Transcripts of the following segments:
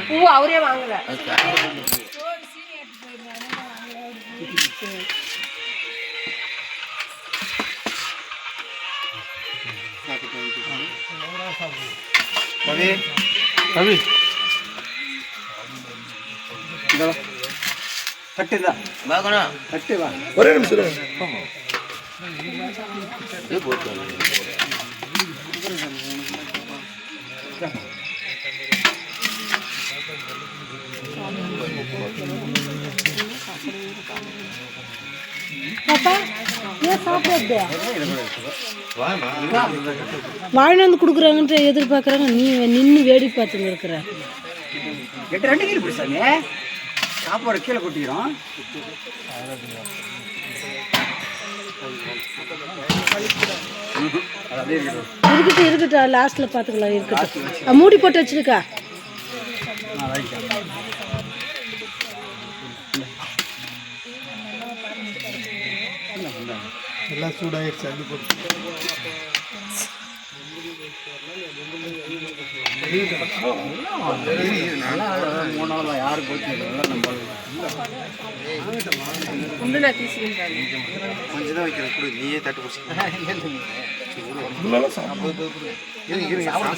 பூ அவரே வாங்கல. கவி கவி தட்டுதா வாங்கணும் தட்டு வா ஒரே நிமிஷம் வாழை வந்து கொடுக்குறாங்கன்ட்டு எதிர்பார்க்குறாங்க. நீ நின்று வேடி பார்த்துங்க இருக்கிற 2 கிலோ பிடிச்சாங்க சாப்பாடு கீழே கொட்டிக்கிறோம். இருக்கட்டும் லாஸ்ட்ல பார்த்துக்கலாம். இருக்கட்டும் மூடி போட்டு வச்சிருக்கா. எல்லாம் சூடாகிடுச்சு. அது போட்டு யாரு போச்சு கொஞ்சம் தான் வைக்கிறேன் கொடு. நீயே தட்டு பிடிச்சி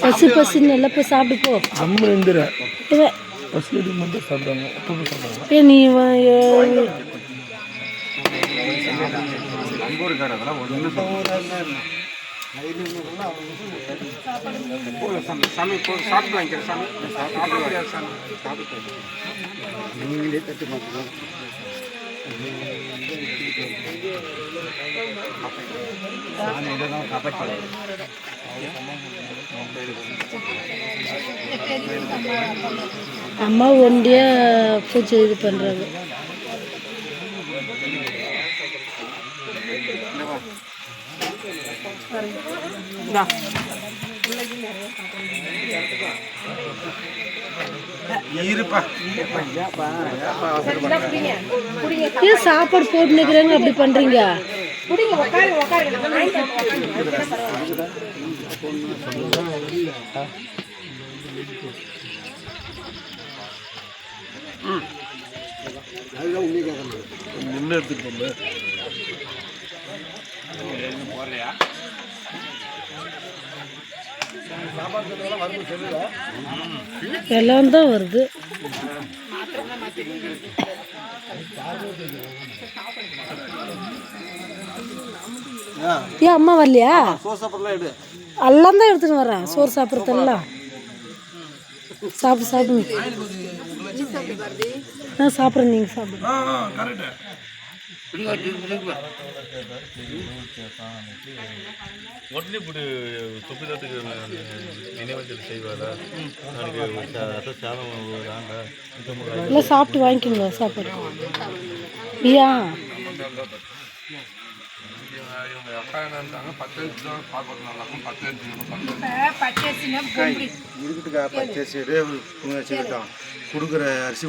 பசு பசுன்னு எல்லாம் போய் சாப்பிட்டு போ. ஏ நீ நம்பூருக்கார அதெல்லாம் ஒன்று சாமி சாப்பிட்டு வாங்கிக்கிறேன். சாமி சாமி சாப்பிட்டு நீங்களே தட்டு பார்த்துக்கலாம். அம்மா ஒண்டியா பூச்சி இது பண்றாங்க. ஏன் சாப்பாடு போட்டு நிற்கிறாங்க அப்படி பண்றீங்க? எல்லாம் தான் வருது. ஏன் அம்மா வரலையா? எல்லாம் தான் எடுத்துன்னு வரேன். சோறு சாப்பிட்றதெல்லாம் சாப்பிட்டு சாப்பிடுங்க. நான் சாப்பிட்றேன், நீங்கள் சாப்பிடுங்க. இல்லை சாப்பிட்டு வாங்கிக்கோங்க சாப்பாடு. ஐயா இருக்குதுக்கா பச்சரிசி கொடுக்குற அரிசி